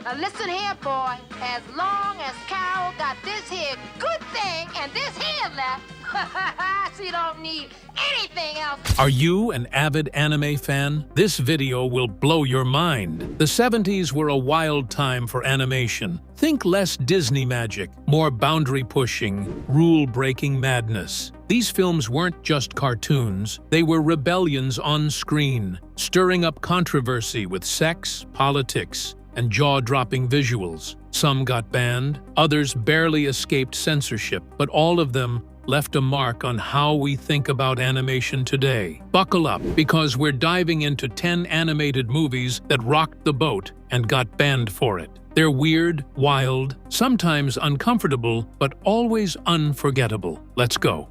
Now listen here, boy. As long as Carol got this here good thing and this here left, she don't need anything else. Are you an avid anime fan? This video will blow your mind. The 70s were a wild time for animation. Think less Disney magic, more boundary-pushing, rule-breaking madness. These films weren't just cartoons, they were rebellions on screen, stirring up controversy with sex, politics, and jaw-dropping visuals. Some got banned, others barely escaped censorship, but all of them left a mark on how we think about animation today. Buckle up, because we're diving into 10 animated movies that rocked the boat and got banned for it. They're weird, wild, sometimes uncomfortable, but always unforgettable. Let's go.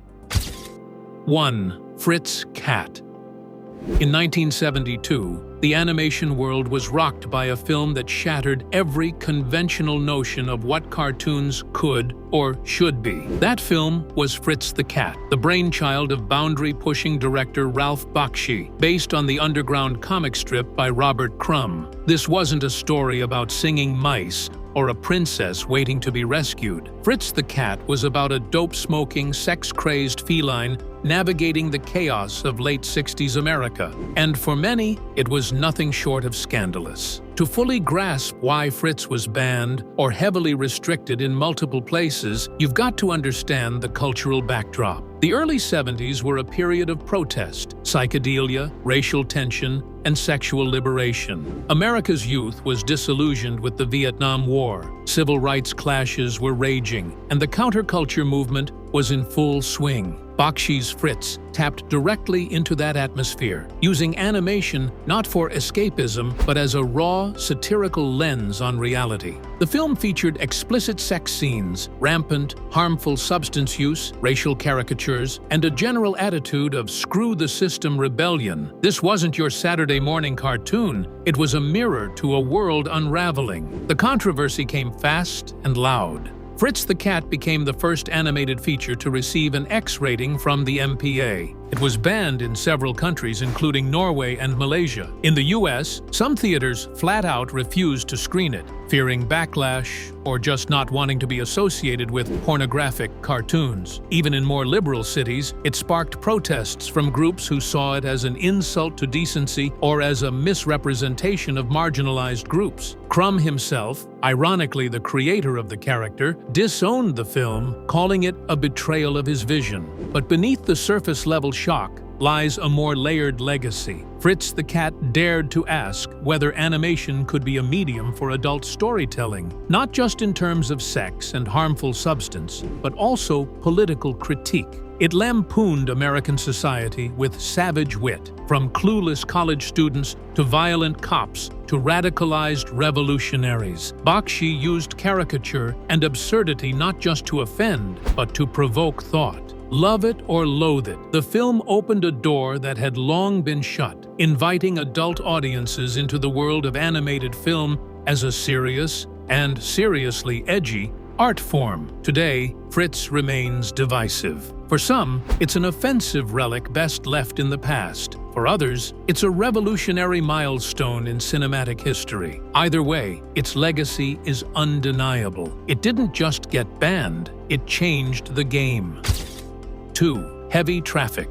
1. Fritz the Cat. In 1972, the animation world was rocked by a film that shattered every conventional notion of what cartoons could or should be. That film was Fritz the Cat, the brainchild of boundary-pushing director Ralph Bakshi, based on the underground comic strip by Robert Crumb. This wasn't a story about singing mice or a princess waiting to be rescued. Fritz the Cat was about a dope-smoking, sex-crazed feline navigating the chaos of late 60s America. And for many, it was nothing short of scandalous. To fully grasp why Fritz was banned or heavily restricted in multiple places, you've got to understand the cultural backdrop. The early 70s were a period of protest, psychedelia, racial tension, and sexual liberation. America's youth was disillusioned with the Vietnam War. Civil rights clashes were raging, and the counterculture movement was in full swing. Bakshi's Fritz tapped directly into that atmosphere, using animation not for escapism, but as a raw, satirical lens on reality. The film featured explicit sex scenes, rampant, harmful substance use, racial caricatures, and a general attitude of screw-the-system rebellion. This wasn't your Saturday morning cartoon, it was a mirror to a world unraveling. The controversy came fast and loud. Fritz the Cat became the first animated feature to receive an X rating from the MPA. It was banned in several countries, including Norway and Malaysia. In the US, some theaters flat out refused to screen it, fearing backlash or just not wanting to be associated with pornographic cartoons. Even in more liberal cities, it sparked protests from groups who saw it as an insult to decency or as a misrepresentation of marginalized groups. Crumb himself, ironically the creator of the character, disowned the film, calling it a betrayal of his vision. But beneath the surface-level shock lies a more layered legacy. Fritz the Cat dared to ask whether animation could be a medium for adult storytelling, not just in terms of sex and harmful substance, but also political critique. It lampooned American society with savage wit, from clueless college students to violent cops to radicalized revolutionaries. Bakshi used caricature and absurdity not just to offend, but to provoke thought. Love it or loathe it, the film opened a door that had long been shut, inviting adult audiences into the world of animated film as a serious and seriously edgy art form. Today, Fritz remains divisive. For some, it's an offensive relic best left in the past. For others, it's a revolutionary milestone in cinematic history. Either way, its legacy is undeniable. It didn't just get banned, it changed the game. 2. Heavy Traffic.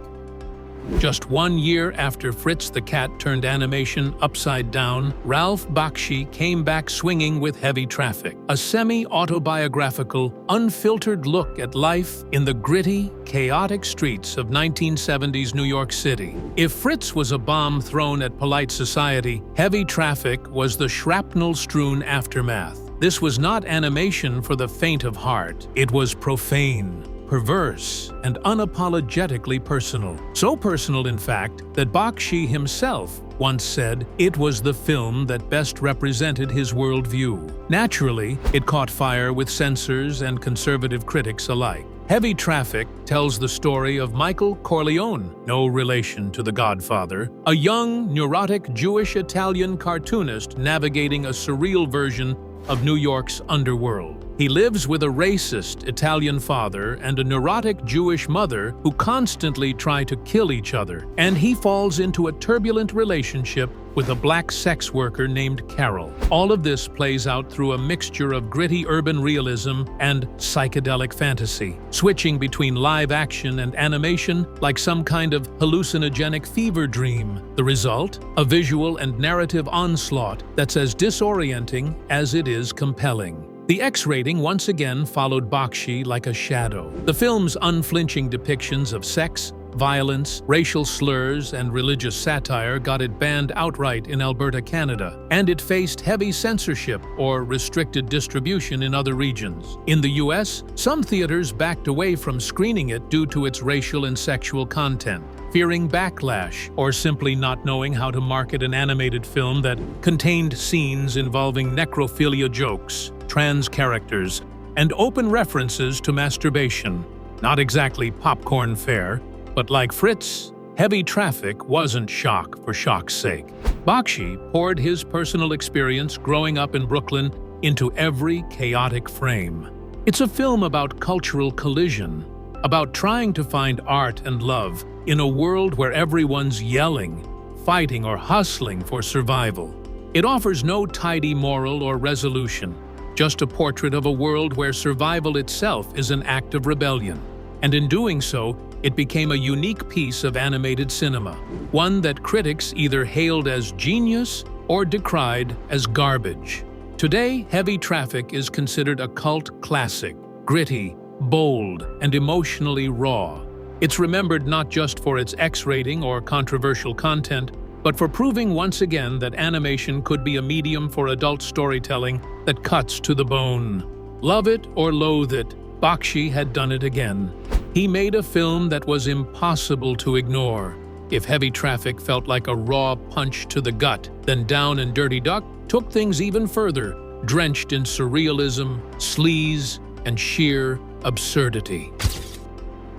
Just 1 year after Fritz the Cat turned animation upside down, Ralph Bakshi came back swinging with Heavy Traffic, a semi-autobiographical, unfiltered look at life in the gritty, chaotic streets of 1970s New York City. If Fritz was a bomb thrown at polite society, Heavy Traffic was the shrapnel-strewn aftermath. This was not animation for the faint of heart. It was profane, perverse, and unapologetically personal. So personal, in fact, that Bakshi himself once said it was the film that best represented his worldview. Naturally, it caught fire with censors and conservative critics alike. Heavy Traffic tells the story of Michael Corleone, no relation to The Godfather, a young, neurotic Jewish-Italian cartoonist navigating a surreal version of New York's underworld. He lives with a racist Italian father and a neurotic Jewish mother who constantly try to kill each other, and he falls into a turbulent relationship with a black sex worker named Carol. All of this plays out through a mixture of gritty urban realism and psychedelic fantasy, switching between live action and animation like some kind of hallucinogenic fever dream. The result? A visual and narrative onslaught that's as disorienting as it is compelling. The X rating once again followed Bakshi like a shadow. The film's unflinching depictions of sex, violence, racial slurs, and religious satire got it banned outright in Alberta, Canada, and it faced heavy censorship or restricted distribution in other regions. In the US, some theaters backed away from screening it due to its racial and sexual content, fearing backlash or simply not knowing how to market an animated film that contained scenes involving necrophilia jokes, trans characters, and open references to masturbation. Not exactly popcorn fare, but like Fritz, Heavy Traffic wasn't shock for shock's sake. Bakshi poured his personal experience growing up in Brooklyn into every chaotic frame. It's a film about cultural collision, about trying to find art and love in a world where everyone's yelling, fighting, or hustling for survival. It offers no tidy moral or resolution, just a portrait of a world where survival itself is an act of rebellion. And in doing so, it became a unique piece of animated cinema, one that critics either hailed as genius or decried as garbage. Today, Heavy Traffic is considered a cult classic, gritty, bold, and emotionally raw. It's remembered not just for its X rating or controversial content, but for proving once again that animation could be a medium for adult storytelling that cuts to the bone. Love it or loathe it, Bakshi had done it again. He made a film that was impossible to ignore. If Heavy Traffic felt like a raw punch to the gut, then Down and Dirty Duck took things even further, drenched in surrealism, sleaze, and sheer absurdity.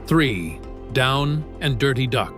3. Down and Dirty Duck.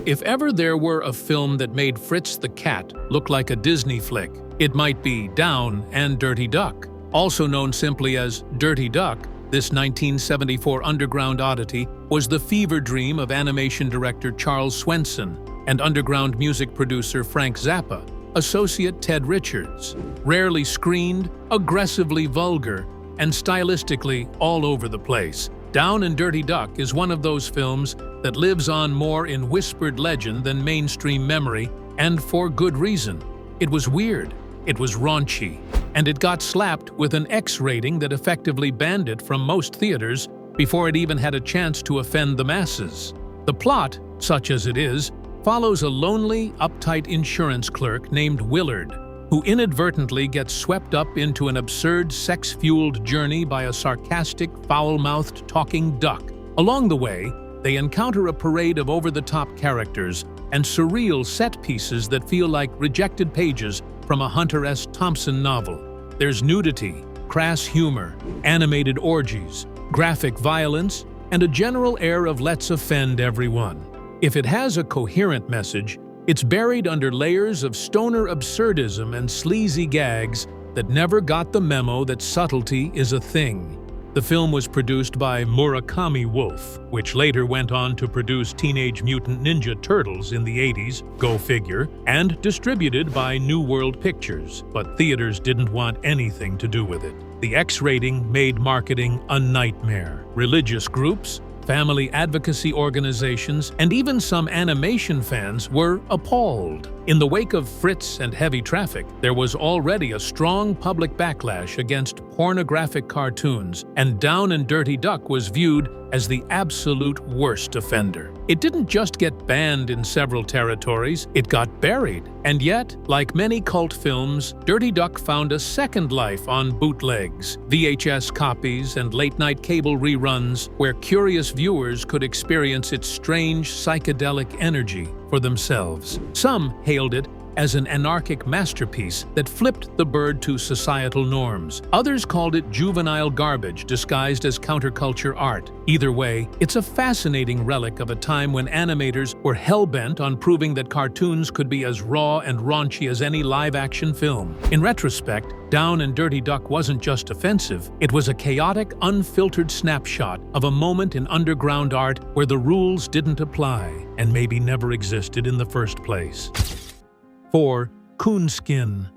If ever there were a film that made Fritz the Cat look like a Disney flick, it might be Down and Dirty Duck. Also known simply as Dirty Duck, this 1974 underground oddity was the fever dream of animation director Charles Swenson and underground music producer Frank Zappa, associate Ted Richards. Rarely screened, aggressively vulgar, and stylistically all over the place, Down and Dirty Duck is one of those films that lives on more in whispered legend than mainstream memory, and for good reason. It was weird, it was raunchy, and it got slapped with an X rating that effectively banned it from most theaters before it even had a chance to offend the masses. The plot, such as it is, follows a lonely, uptight insurance clerk named Willard, who inadvertently gets swept up into an absurd sex-fueled journey by a sarcastic, foul-mouthed talking duck. Along the way, they encounter a parade of over-the-top characters and surreal set pieces that feel like rejected pages from a Hunter S. Thompson novel. There's nudity, crass humor, animated orgies, graphic violence, and a general air of let's offend everyone. If it has a coherent message, it's buried under layers of stoner absurdism and sleazy gags that never got the memo that subtlety is a thing. The film was produced by Murakami Wolf, which later went on to produce Teenage Mutant Ninja Turtles in the 80s, go figure, and distributed by New World Pictures, but theaters didn't want anything to do with it. The X rating made marketing a nightmare. Religious groups, family advocacy organizations, and even some animation fans were appalled. In the wake of Fritz and Heavy Traffic, there was already a strong public backlash against pornographic cartoons, and Down and Dirty Duck was viewed as the absolute worst offender. It didn't just get banned in several territories, it got buried. And yet, like many cult films, Dirty Duck found a second life on bootlegs, VHS copies, and late-night cable reruns where curious viewers could experience its strange psychedelic energy for themselves. Some hailed it as an anarchic masterpiece that flipped the bird to societal norms. Others called it juvenile garbage disguised as counterculture art. Either way, it's a fascinating relic of a time when animators were hell-bent on proving that cartoons could be as raw and raunchy as any live-action film. In retrospect, Down and Dirty Duck wasn't just offensive, it was a chaotic, unfiltered snapshot of a moment in underground art where the rules didn't apply and maybe never existed in the first place. 4. Coonskin.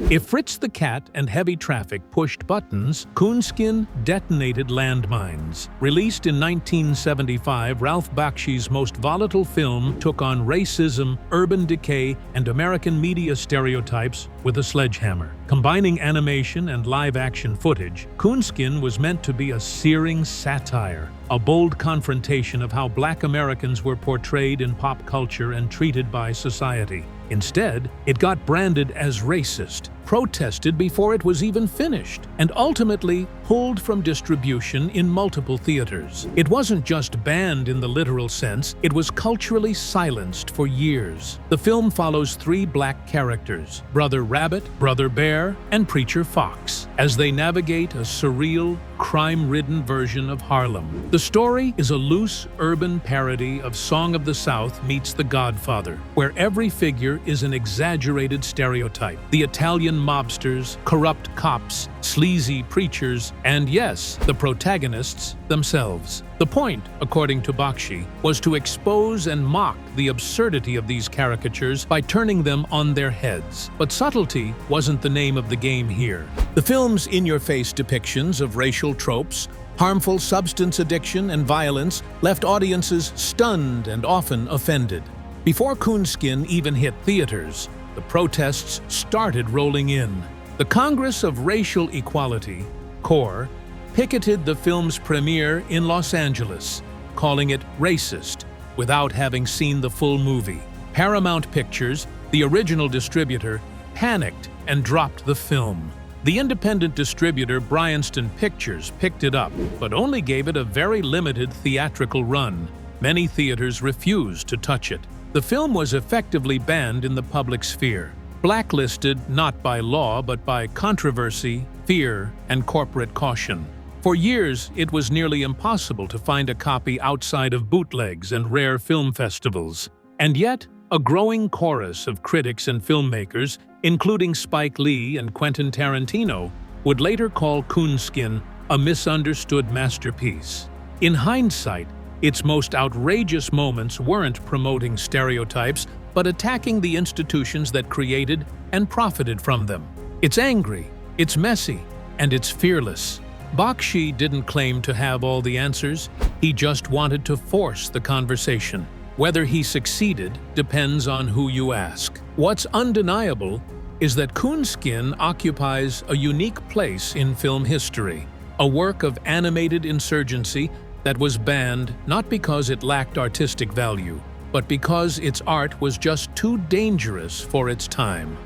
If Fritz the Cat and Heavy Traffic pushed buttons, Coonskin detonated landmines. Released in 1975, Ralph Bakshi's most volatile film took on racism, urban decay, and American media stereotypes with a sledgehammer. Combining animation and live-action footage, Coonskin was meant to be a searing satire, a bold confrontation of how Black Americans were portrayed in pop culture and treated by society. Instead, it got branded as racist, protested before it was even finished, and ultimately pulled from distribution in multiple theaters. It wasn't just banned in the literal sense, it was culturally silenced for years. The film follows 3 Black characters, Brother Rabbit, Brother Bear, and Preacher Fox, as they navigate a surreal, crime-ridden version of Harlem. The story is a loose, urban parody of Song of the South meets The Godfather, where every figure is an exaggerated stereotype. The Italian mobsters, corrupt cops, sleazy preachers, and yes, the protagonists themselves. The point, according to Bakshi, was to expose and mock the absurdity of these caricatures by turning them on their heads. But subtlety wasn't the name of the game here. The film's in-your-face depictions of racial tropes, harmful substance addiction, and violence left audiences stunned and often offended. Before Coonskin even hit theaters, the protests started rolling in. The Congress of Racial Equality, CORE, picketed the film's premiere in Los Angeles, calling it racist, without having seen the full movie. Paramount Pictures, the original distributor, panicked and dropped the film. The independent distributor Bryanston Pictures picked it up, but only gave it a very limited theatrical run. Many theaters refused to touch it. The film was effectively banned in the public sphere, blacklisted not by law but by controversy, fear, and corporate caution. For years, it was nearly impossible to find a copy outside of bootlegs and rare film festivals. And yet, a growing chorus of critics and filmmakers, including Spike Lee and Quentin Tarantino, would later call Coonskin a misunderstood masterpiece. In hindsight, its most outrageous moments weren't promoting stereotypes, but attacking the institutions that created and profited from them. It's angry, it's messy, and it's fearless. Bakshi didn't claim to have all the answers, he just wanted to force the conversation. Whether he succeeded depends on who you ask. What's undeniable is that Coonskin occupies a unique place in film history, a work of animated insurgency that was banned not because it lacked artistic value, but because its art was just too dangerous for its time.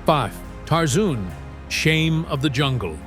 5. Tarzun, Shame of the Jungle.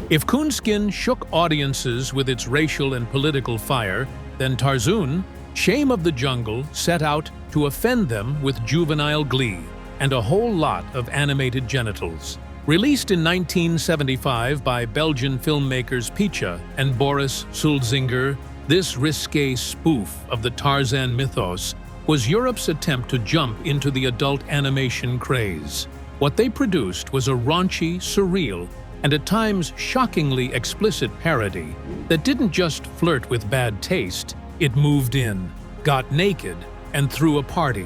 If Coonskin shook audiences with its racial and political fire, then Tarzun, Shame of the Jungle, set out to offend them with juvenile glee and a whole lot of animated genitals. Released in 1975 by Belgian filmmakers Picha and Boris Sulzinger, this risque spoof of the Tarzan mythos was Europe's attempt to jump into the adult animation craze. What they produced was a raunchy, surreal, and at times shockingly explicit parody that didn't just flirt with bad taste, it moved in, got naked, and threw a party.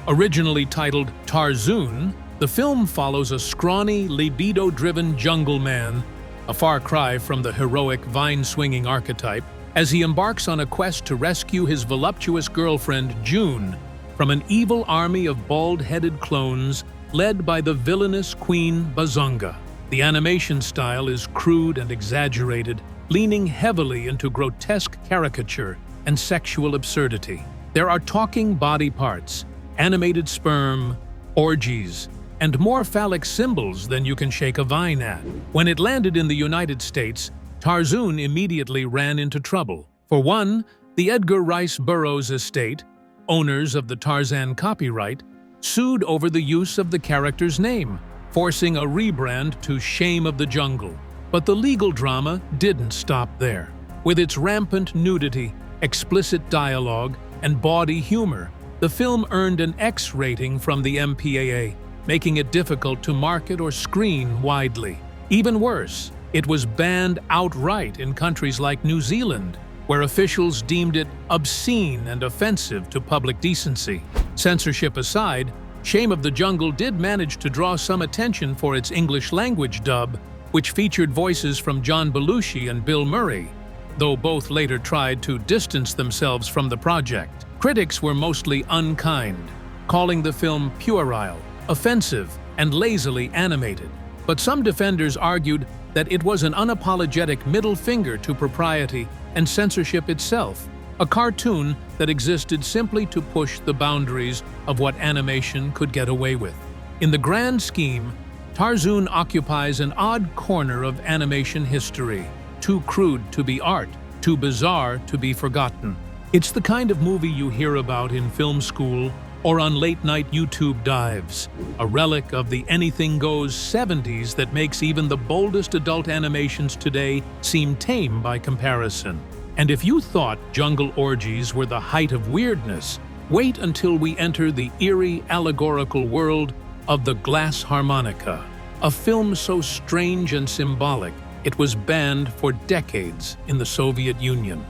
Originally titled Tarzun, the film follows a scrawny, libido-driven jungle man, a far cry from the heroic vine-swinging archetype, as he embarks on a quest to rescue his voluptuous girlfriend, June, from an evil army of bald-headed clones led by the villainous Queen Bazunga. The animation style is crude and exaggerated, leaning heavily into grotesque caricature and sexual absurdity. There are talking body parts, animated sperm, orgies, and more phallic symbols than you can shake a vine at. When it landed in the United States, Tarzun immediately ran into trouble. For one, the Edgar Rice Burroughs estate, owners of the Tarzan copyright, sued over the use of the character's name, forcing a rebrand to Shame of the Jungle. But the legal drama didn't stop there. With its rampant nudity, explicit dialogue, and bawdy humor, the film earned an X rating from the MPAA, making it difficult to market or screen widely. Even worse, it was banned outright in countries like New Zealand, where officials deemed it obscene and offensive to public decency. Censorship aside, Shame of the Jungle did manage to draw some attention for its English-language dub, which featured voices from John Belushi and Bill Murray, though both later tried to distance themselves from the project. Critics were mostly unkind, calling the film puerile, offensive, and lazily animated. But some defenders argued that it was an unapologetic middle finger to propriety and censorship itself, a cartoon that existed simply to push the boundaries of what animation could get away with. In the grand scheme, Tarzun occupies an odd corner of animation history, too crude to be art, too bizarre to be forgotten. It's the kind of movie you hear about in film school or on late-night YouTube dives, a relic of the anything-goes 70s that makes even the boldest adult animations today seem tame by comparison. And if you thought jungle orgies were the height of weirdness, wait until we enter the eerie, allegorical world of the glass harmonica, a film so strange and symbolic it was banned for decades in the Soviet Union.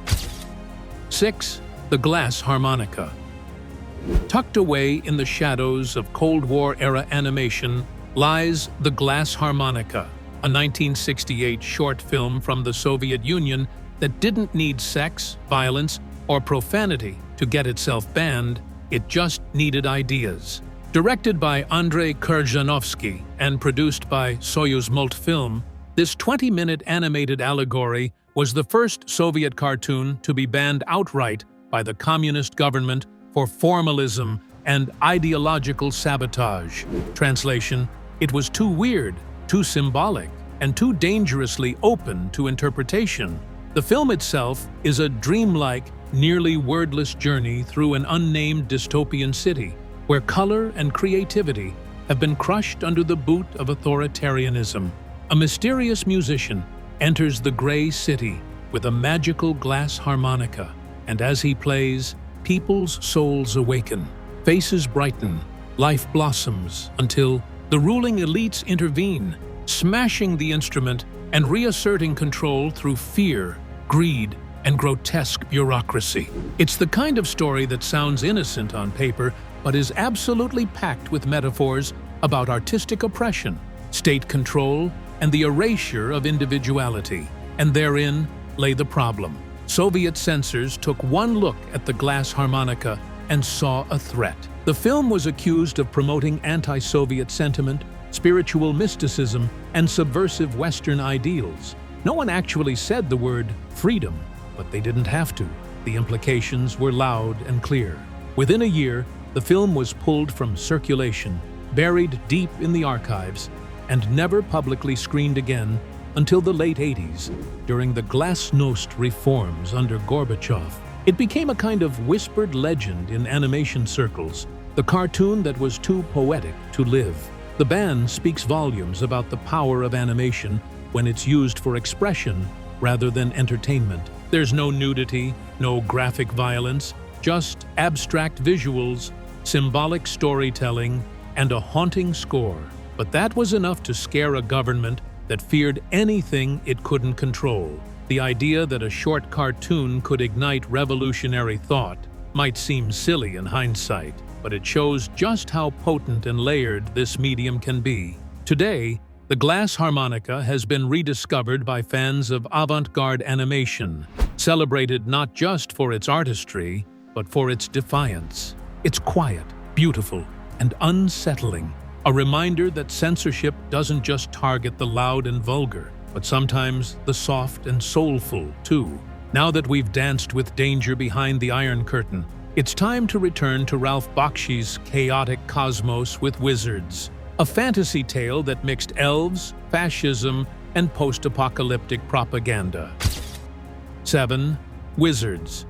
6. The glass harmonica. Tucked away in the shadows of Cold War-era animation lies The Glass Harmonica, a 1968 short film from the Soviet Union that didn't need sex, violence, or profanity to get itself banned. It just needed ideas. Directed by Andrei Kurjanovsky and produced by Soyuz Multfilm, this 20-minute animated allegory was the first Soviet cartoon to be banned outright by the communist government for formalism and ideological sabotage. Translation: it was too weird, too symbolic, and too dangerously open to interpretation. The film itself is a dreamlike, nearly wordless journey through an unnamed dystopian city, where color and creativity have been crushed under the boot of authoritarianism. A mysterious musician enters the gray city with a magical glass harmonica, and as he plays, people's souls awaken, faces brighten, life blossoms until the ruling elites intervene, smashing the instrument and reasserting control through fear, greed, and grotesque bureaucracy. It's the kind of story that sounds innocent on paper, but is absolutely packed with metaphors about artistic oppression, state control, and the erasure of individuality. And therein lay the problem. Soviet censors took one look at the glass harmonica and saw a threat. The film was accused of promoting anti-Soviet sentiment, spiritual mysticism, and subversive Western ideals. No one actually said the word freedom, but they didn't have to. The implications were loud and clear. Within a year, the film was pulled from circulation, buried deep in the archives, and never publicly screened again until the late 80s, during the glasnost reforms under Gorbachev. It became a kind of whispered legend in animation circles, the cartoon that was too poetic to live. The ban speaks volumes about the power of animation when it's used for expression rather than entertainment. There's no nudity, no graphic violence, just abstract visuals, symbolic storytelling, and a haunting score. But that was enough to scare a government that feared anything it couldn't control. The idea that a short cartoon could ignite revolutionary thought might seem silly in hindsight, but it shows just how potent and layered this medium can be. Today, the glass harmonica has been rediscovered by fans of avant-garde animation, celebrated not just for its artistry, but for its defiance. It's quiet, beautiful, and unsettling. A reminder that censorship doesn't just target the loud and vulgar, but sometimes the soft and soulful, too. Now that we've danced with danger behind the Iron Curtain, it's time to return to Ralph Bakshi's chaotic cosmos with wizards, a fantasy tale that mixed elves, fascism, and post-apocalyptic propaganda. 7. Wizards.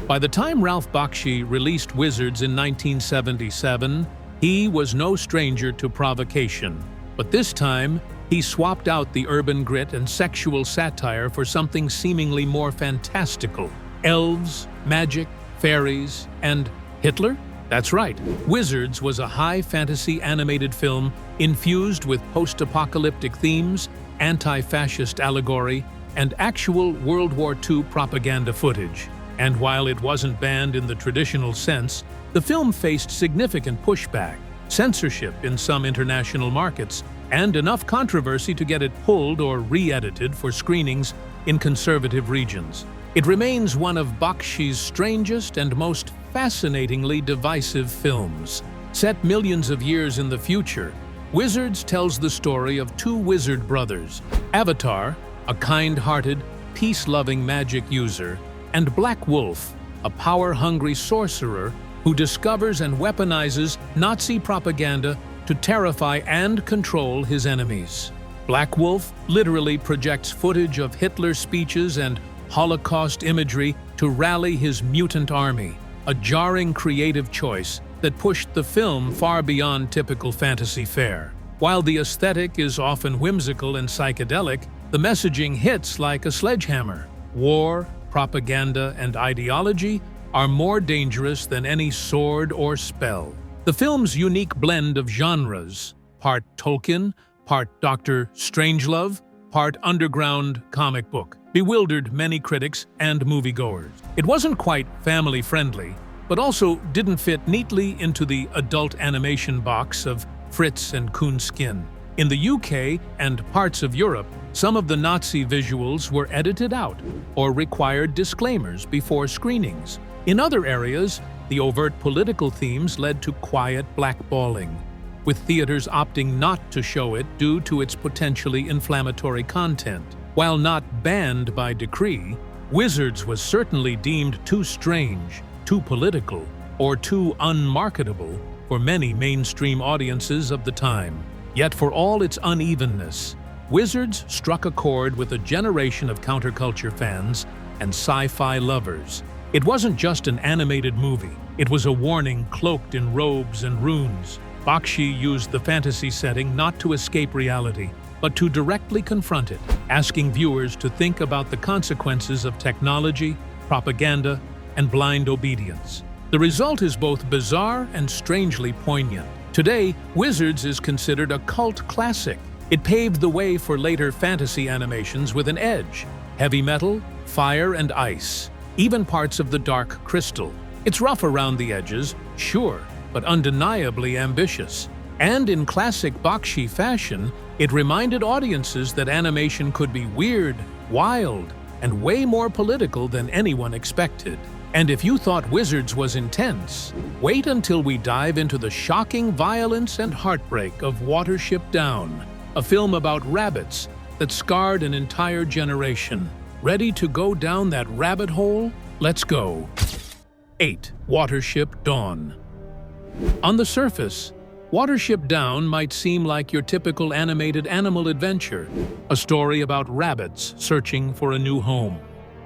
By the time Ralph Bakshi released Wizards in 1977, He was no stranger to provocation, but this time he swapped out the urban grit and sexual satire for something seemingly more fantastical. Elves, magic, fairies, and Hitler? That's right, Wizards was a high fantasy animated film infused with post-apocalyptic themes, anti-fascist allegory, and actual World War II propaganda footage. And while it wasn't banned in the traditional sense, the film faced significant pushback, censorship in some international markets, and enough controversy to get it pulled or re-edited for screenings in conservative regions. It remains one of Bakshi's strangest and most fascinatingly divisive films. Set millions of years in the future, Wizards tells the story of two wizard brothers, Avatar, a kind-hearted, peace-loving magic user, and Black Wolf, a power-hungry sorcerer who discovers and weaponizes Nazi propaganda to terrify and control his enemies. Black Wolf literally projects footage of Hitler's speeches and Holocaust imagery to rally his mutant army, a jarring creative choice that pushed the film far beyond typical fantasy fare. While the aesthetic is often whimsical and psychedelic, the messaging hits like a sledgehammer. War, propaganda, and ideology are more dangerous than any sword or spell. The film's unique blend of genres, part Tolkien, part Dr. Strangelove, part underground comic book, bewildered many critics and moviegoers. It wasn't quite family-friendly, but also didn't fit neatly into the adult animation box of Fritz and Coonkin. In the UK and parts of Europe, some of the Nazi visuals were edited out or required disclaimers before screenings. In other areas, the overt political themes led to quiet blackballing, with theaters opting not to show it due to its potentially inflammatory content. While not banned by decree, Wizards was certainly deemed too strange, too political, or too unmarketable for many mainstream audiences of the time. Yet for all its unevenness, Wizards struck a chord with a generation of counterculture fans and sci-fi lovers. It wasn't just an animated movie, it was a warning cloaked in robes and runes. Bakshi used the fantasy setting not to escape reality, but to directly confront it, asking viewers to think about the consequences of technology, propaganda, and blind obedience. The result is both bizarre and strangely poignant. Today, Wizards is considered a cult classic. It paved the way for later fantasy animations with an edge: heavy metal, fire and ice, even parts of the Dark Crystal. It's rough around the edges, sure, but undeniably ambitious. And in classic Bakshi fashion, it reminded audiences that animation could be weird, wild, and way more political than anyone expected. And if you thought Wizards was intense, wait until we dive into the shocking violence and heartbreak of Watership Down, a film about rabbits that scarred an entire generation. Ready to go down that rabbit hole? Let's go. 8. Watership Down. On the surface, Watership Down might seem like your typical animated animal adventure, a story about rabbits searching for a new home.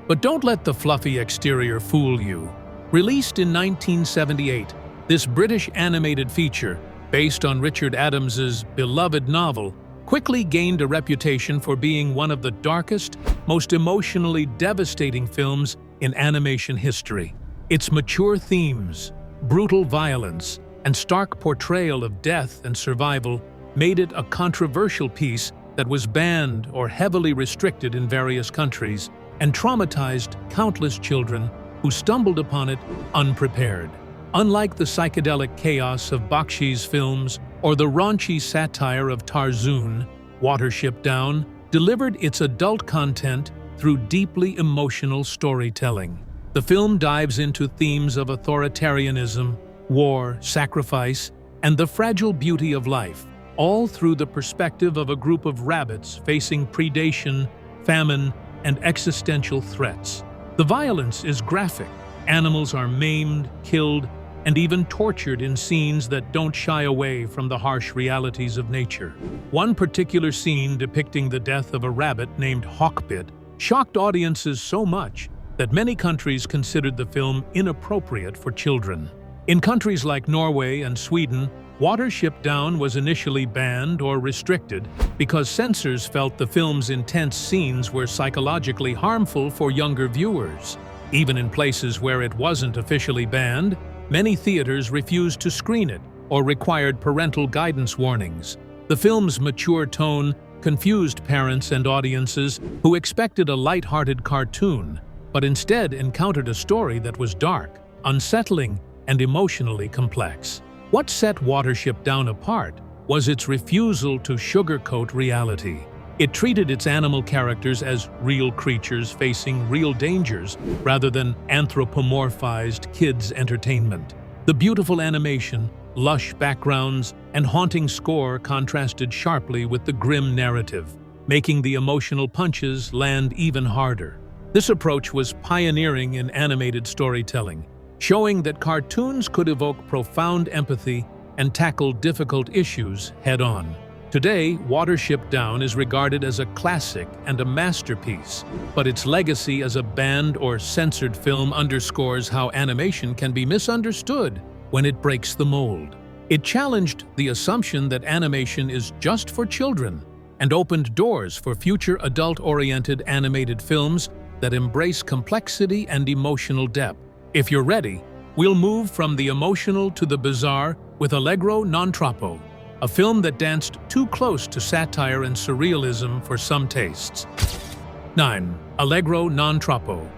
But don't let the fluffy exterior fool you. Released in 1978, this British animated feature, based on Richard Adams's beloved novel, quickly gained a reputation for being one of the darkest, most emotionally devastating films in animation history. Its mature themes, brutal violence, and stark portrayal of death and survival made it a controversial piece that was banned or heavily restricted in various countries and traumatized countless children who stumbled upon it unprepared. Unlike the psychedelic chaos of Bakshi's films or the raunchy satire of Tarzun, Watership Down delivered its adult content through deeply emotional storytelling. The film dives into themes of authoritarianism, war, sacrifice, and the fragile beauty of life, all through the perspective of a group of rabbits facing predation, famine, and existential threats. The violence is graphic. Animals are maimed, killed, and even tortured in scenes that don't shy away from the harsh realities of nature. One particular scene depicting the death of a rabbit named Hawkbit shocked audiences so much that many countries considered the film inappropriate for children. In countries like Norway and Sweden, Watership Down was initially banned or restricted because censors felt the film's intense scenes were psychologically harmful for younger viewers. Even in places where it wasn't officially banned, many theaters refused to screen it or required parental guidance warnings. The film's mature tone confused parents and audiences who expected a light-hearted cartoon, but instead encountered a story that was dark, unsettling, and emotionally complex. What set Watership Down apart was its refusal to sugarcoat reality. It treated its animal characters as real creatures facing real dangers rather than anthropomorphized kids' entertainment. The beautiful animation, lush backgrounds, and haunting score contrasted sharply with the grim narrative, making the emotional punches land even harder. This approach was pioneering in animated storytelling, showing that cartoons could evoke profound empathy and tackle difficult issues head-on. Today, Watership Down is regarded as a classic and a masterpiece, but its legacy as a banned or censored film underscores how animation can be misunderstood when it breaks the mold. It challenged the assumption that animation is just for children and opened doors for future adult-oriented animated films that embrace complexity and emotional depth. If you're ready, we'll move from the emotional to the bizarre with Allegro Nontropo, a film that danced too close to satire and surrealism for some tastes. 9. Allegro Nontropo.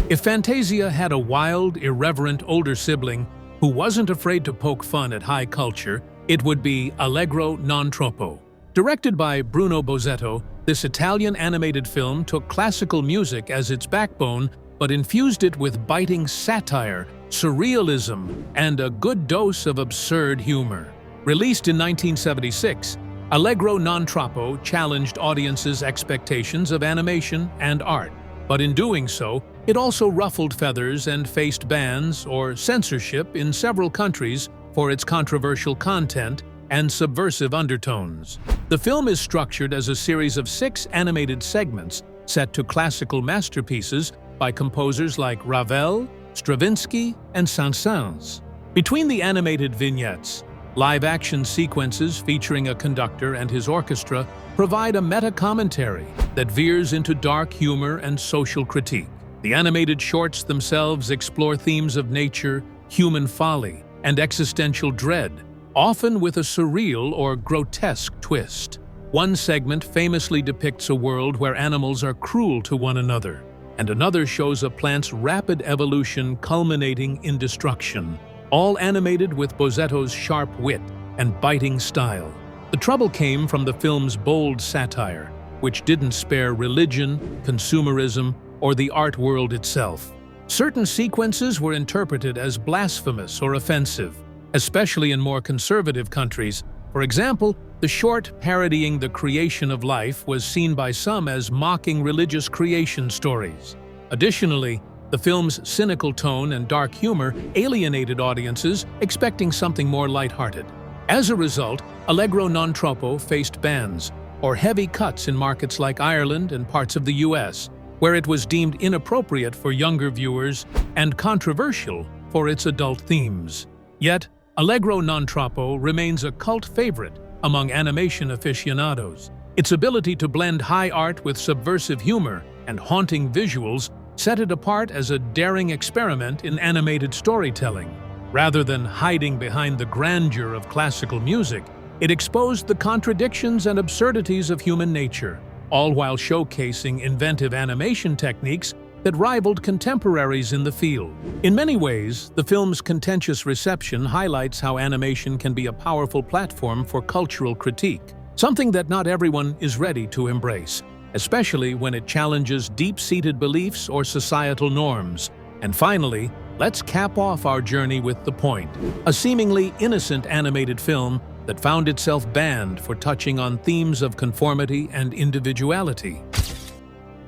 If Fantasia had a wild, irreverent older sibling who wasn't afraid to poke fun at high culture, it would be Allegro Nontropo. Directed by Bruno Bozzetto, this Italian animated film took classical music as its backbone but infused it with biting satire, surrealism, and a good dose of absurd humor. Released in 1976, Allegro Nontropo challenged audiences' expectations of animation and art. But in doing so, it also ruffled feathers and faced bans or censorship in several countries for its controversial content and subversive undertones. The film is structured as a series of 6 animated segments set to classical masterpieces by composers like Ravel, Stravinsky, and Saint-Saëns. Between the animated vignettes, live-action sequences featuring a conductor and his orchestra provide a meta-commentary that veers into dark humor and social critique. The animated shorts themselves explore themes of nature, human folly, and existential dread, often with a surreal or grotesque twist. One segment famously depicts a world where animals are cruel to one another, and another shows a plant's rapid evolution culminating in destruction, all animated with Bozzetto's sharp wit and biting style. The trouble came from the film's bold satire, which didn't spare religion, consumerism, or the art world itself. Certain sequences were interpreted as blasphemous or offensive, especially in more conservative countries. For example, the short parodying the creation of life was seen by some as mocking religious creation stories. Additionally, the film's cynical tone and dark humor alienated audiences expecting something more lighthearted. As a result, Allegro Nontropo faced bans or heavy cuts in markets like Ireland and parts of the US, where it was deemed inappropriate for younger viewers and controversial for its adult themes. Yet, Allegro Nontropo remains a cult favorite among animation aficionados. Its ability to blend high art with subversive humor and haunting visuals set it apart as a daring experiment in animated storytelling. Rather than hiding behind the grandeur of classical music, it exposed the contradictions and absurdities of human nature, all while showcasing inventive animation techniques that rivaled contemporaries in the field. In many ways, the film's contentious reception highlights how animation can be a powerful platform for cultural critique, something that not everyone is ready to embrace, especially when it challenges deep-seated beliefs or societal norms. And finally, let's cap off our journey with The Point, a seemingly innocent animated film that found itself banned for touching on themes of conformity and individuality.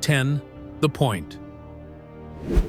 10. The Point.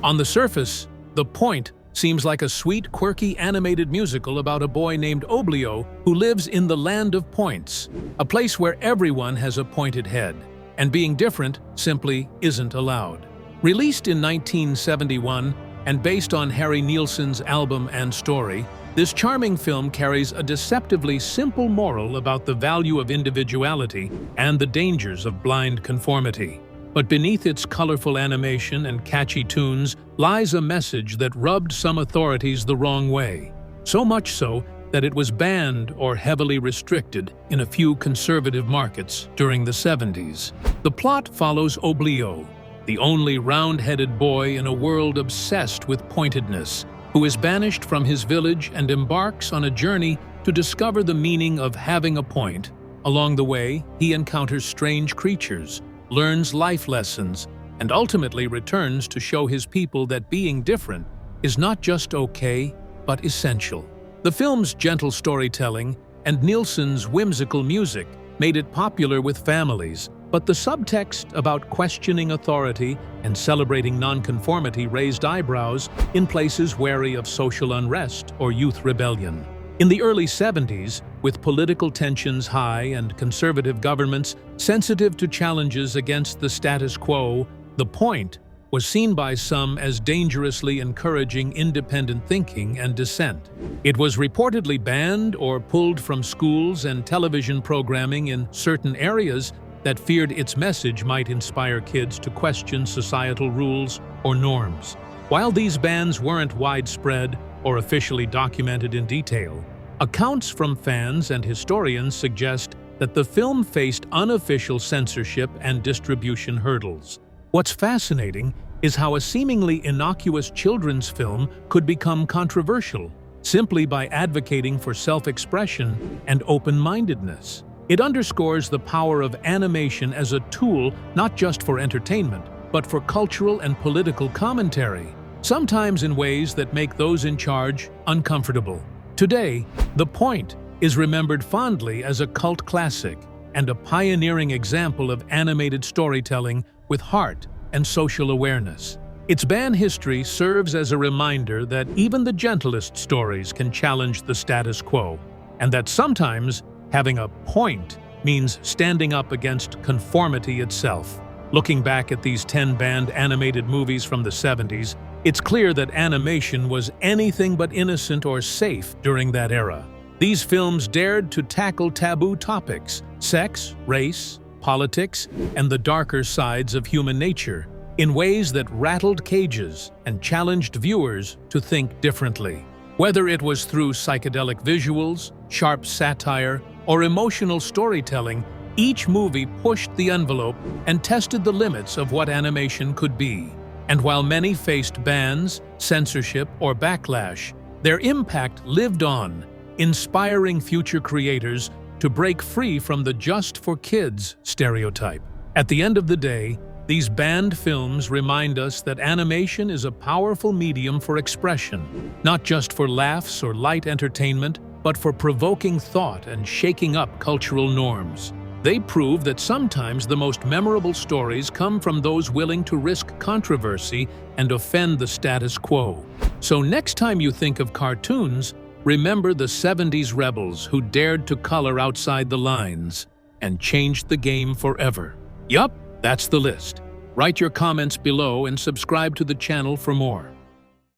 On the surface, The Point seems like a sweet, quirky animated musical about a boy named Oblio who lives in the land of points, a place where everyone has a pointed head, and being different simply isn't allowed. Released in 1971 and based on Harry Nilsson's album and story, This charming film carries a deceptively simple moral about the value of individuality and the dangers of blind conformity. But beneath its colorful animation and catchy tunes lies a message that rubbed some authorities the wrong way. So much so that it was banned or heavily restricted in a few conservative markets during the 70s. The plot follows Oblio, the only round-headed boy in a world obsessed with pointedness, who is banished from his village and embarks on a journey to discover the meaning of having a point. Along the way, he encounters strange creatures, learns life lessons, and ultimately returns to show his people that being different is not just okay, but essential. The film's gentle storytelling and Nielsen's whimsical music made it popular with families, but the subtext about questioning authority and celebrating nonconformity raised eyebrows in places wary of social unrest or youth rebellion. In the early 70s, with political tensions high and conservative governments sensitive to challenges against the status quo, The Point was seen by some as dangerously encouraging independent thinking and dissent. It was reportedly banned or pulled from schools and television programming in certain areas that feared its message might inspire kids to question societal rules or norms. While these bans weren't widespread or officially documented in detail, accounts from fans and historians suggest that the film faced unofficial censorship and distribution hurdles. What's fascinating is how a seemingly innocuous children's film could become controversial simply by advocating for self-expression and open-mindedness. It underscores the power of animation as a tool not just for entertainment, but for cultural and political commentary, sometimes in ways that make those in charge uncomfortable. Today, The Point is remembered fondly as a cult classic and a pioneering example of animated storytelling with heart and social awareness. Its ban history serves as a reminder that even the gentlest stories can challenge the status quo, and that sometimes having a point means standing up against conformity itself. Looking back at these 10 banned animated movies from the 70s, it's clear that animation was anything but innocent or safe during that era. These films dared to tackle taboo topics: sex, race, politics, and the darker sides of human nature, in ways that rattled cages and challenged viewers to think differently. Whether it was through psychedelic visuals, sharp satire, or emotional storytelling, each movie pushed the envelope and tested the limits of what animation could be. And while many faced bans, censorship, or backlash, their impact lived on, inspiring future creators to break free from the just for kids stereotype. At the end of the day, these banned films remind us that animation is a powerful medium for expression, not just for laughs or light entertainment, but for provoking thought and shaking up cultural norms. They prove that sometimes the most memorable stories come from those willing to risk controversy and offend the status quo. So next time you think of cartoons, remember the 70s rebels who dared to color outside the lines and changed the game forever. Yup, that's the list. Write your comments below and subscribe to the channel for more.